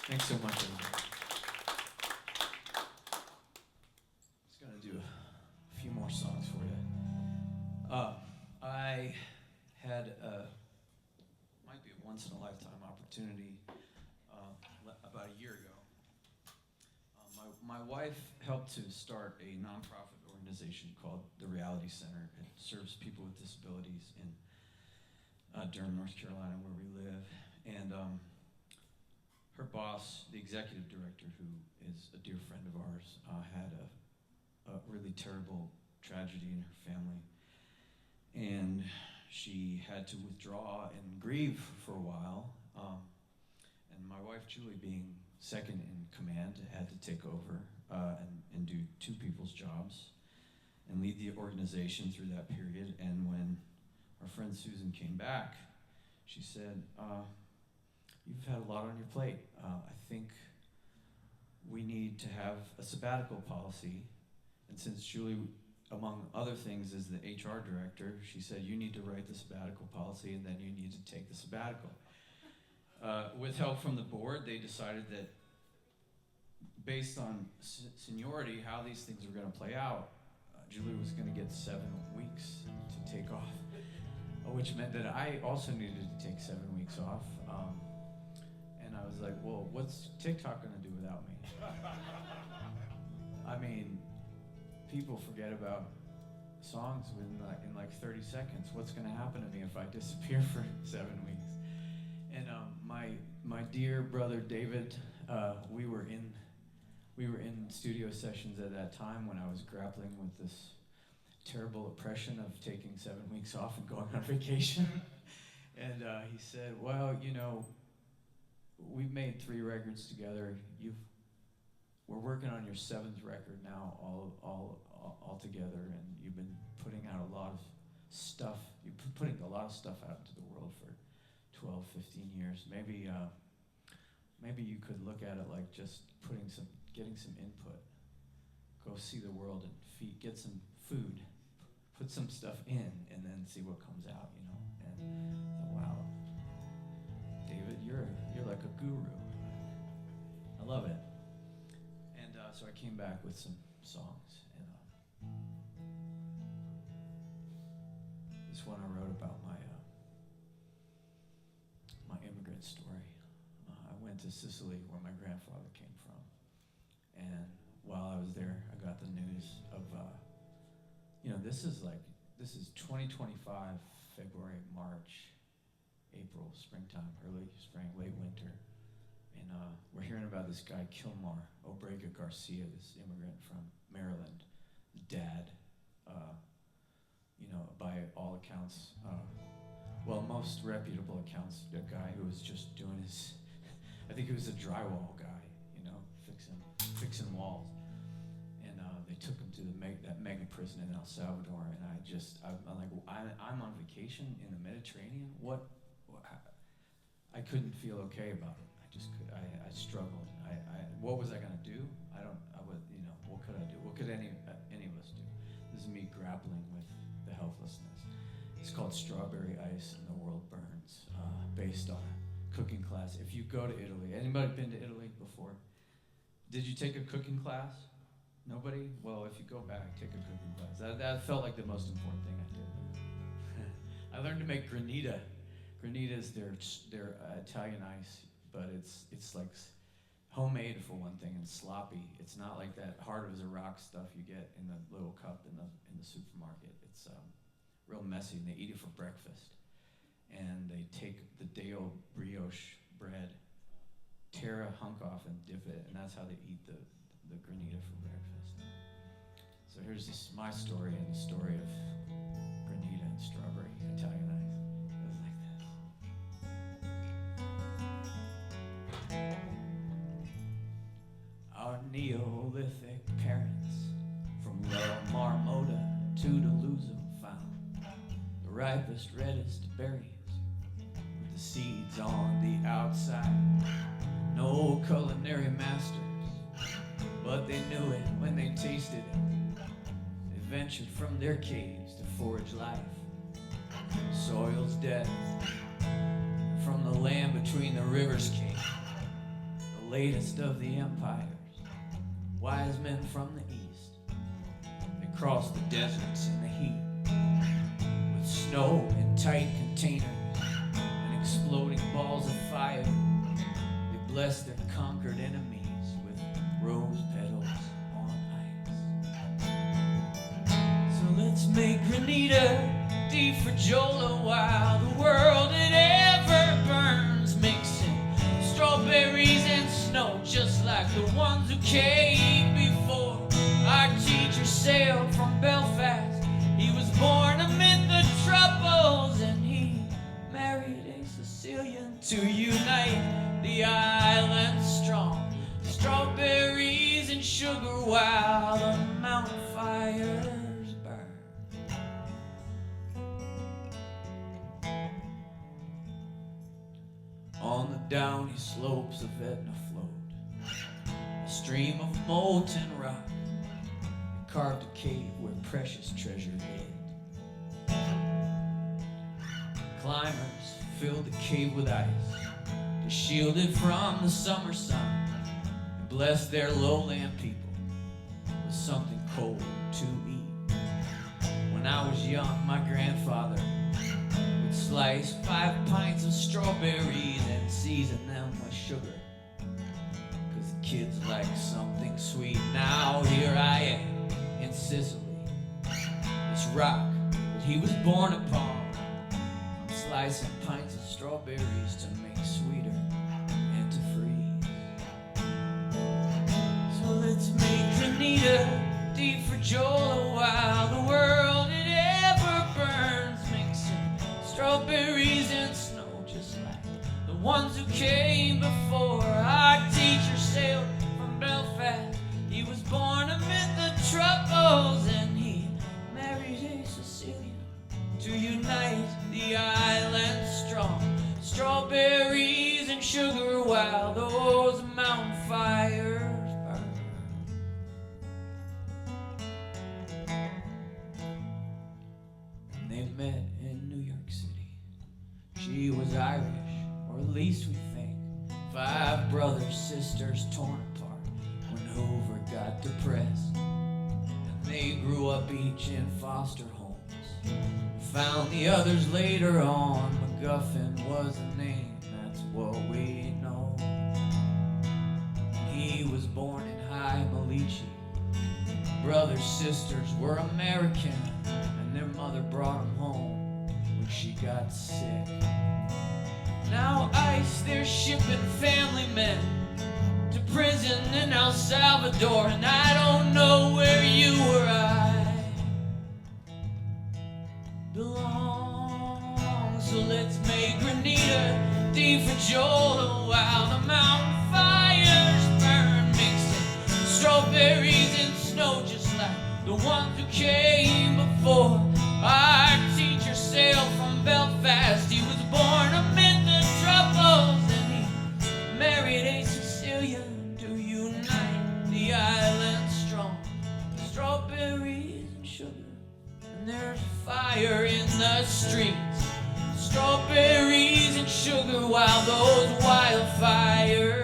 Thanks so much, everybody. Just gonna do a few more songs for you. I had might be a once in a lifetime opportunity about a year ago. My wife helped to start a nonprofit organization called the Reality Center. It serves people with disabilities in Durham, North Carolina, where we live. And her boss, the executive director, who is a dear friend of ours, had a really terrible tragedy in her family. And she had to withdraw and grieve for a while. And my wife, Julie, being second in command, had to take over and do two people's jobs and lead the organization through that period. And when our friend Susan came back, she said, you've had a lot on your plate. I think we need to have a sabbatical policy. And since Julie, among other things, is the HR director, she said, you need to write the sabbatical policy and then you need to take the sabbatical. With help from the board, they decided that based on seniority, how these things were going to play out, Julie was going to get 7 weeks to take off, which meant that I also needed to take 7 weeks off. And I was like, well, what's TikTok going to do without me? I mean, people forget about songs in like 30 seconds. What's going to happen to me if I disappear for 7 weeks? And my dear brother David, we were in studio sessions at that time when I was grappling with this terrible oppression of taking 7 weeks off and going on vacation. And he said, well, you know, we've made 3 records together. We're working on your 7th record now, all together, and you've been putting out a lot of stuff. You've been putting a lot of stuff out into the world for 12, 15 years. Maybe you could look at it like just getting some input. Go see the world and get some food, put some stuff in, and then see what comes out, you know. And I thought, wow, David, you're like a guru. I love it. And so I came back with some songs, and this one I wrote about my immigrant story. I went to Sicily, where my grandfather came from, and while I was there, I got the news of, this is 2025, February, March, April, springtime, early spring, late winter, and we're hearing about this guy, Kilmar Obrega Garcia, this immigrant from Maryland, dad, by all accounts, most reputable accounts, a guy who was just doing his, I think he was a drywall guy, fixing walls. And they took him to that mega prison in El Salvador, and I'm like, I'm on vacation in the Mediterranean? I couldn't feel okay about it. I struggled. What was I gonna do? What could I do? What could any of us do? This is me grappling with the helplessness. It's called Strawberry Ice and the World Burns, based on a cooking class. If you go to Italy, anybody been to Italy before? Did you take a cooking class? Nobody? Well, if you go back, take a cooking class. That felt like the most important thing I did. I learned to make granita. Granita is their Italian ice, but it's like homemade for one thing and sloppy. It's not like that hard as a rock stuff you get in the little cup in the supermarket. It's real messy, and they eat it for breakfast. And they take the day-old brioche bread, tear a hunk off and dip it, and that's how they eat the granita for breakfast. So here's my story and the story of granita and strawberry Italian ice. It was like this. Our neolithic parents from Marmotta to Dell'Uzzo found the ripest, reddest berries with the seeds on the outside. No culinary masters, but they knew it when they tasted it. They ventured from their caves to forage life. Soil's dead. From the land between the rivers came the latest of the empires, wise men from the east. They crossed the deserts in the heat, with snow in tight containers and exploding balls of fire. They blessed their conquered enemies with rose petals on ice. So let's make Grenada Di Fragiola while the world it ever burns, mixing strawberries and snow, just like the ones who came before. Our teacher sailed from Belfast. He was born amid the troubles, and he married a Sicilian to unite the island strong. Strawberries and sugar while the mountain fires burn. On the downy slopes of Etna flowed a stream of molten rock. It carved a cave where precious treasure hid. Climbers filled the cave with ice to shield it from the summer sun, and bless their lowland people with something cold to eat. When I was young, my grandfather would slice 5 pints of strawberries and season them with sugar, 'cause the kids like something sweet. Now here I am in Sicily, this rock that he was born upon. I'm slicing pints of strawberries to make sweeter and to freeze. So let's make Grenada Di Fragiola while the world it ever burns, mixing strawberries and snow, just like the ones who came before. Our teacher sailed from Belfast. He was born amid the troubles, and he married a Sicilian to unite the island strong. Strawberries and sugar while those mountain fires burn. And they met in New York City. She was Irish, or at least we think. 5 brothers, sisters torn apart when Hoover got depressed. And they grew up each in foster homes. Found the others later on. MacGuffin was the name, that's what we know. He was born in High Malici. Brothers, sisters were American, and their mother brought him home when she got sick. Now ICE, they're shipping family men to prison in El Salvador, and I don't know where you or I belong. So let's make Grenada Di Fragiola while the mountain fires burn, mixing strawberries and snow, just like the ones who came before. Our teacher sailed from Belfast. He was born amid the troubles, and he married a Sicilian to unite the island strong. Strawberries and sugar, and there's fire in the streets. Strawberries and sugar while those wildfires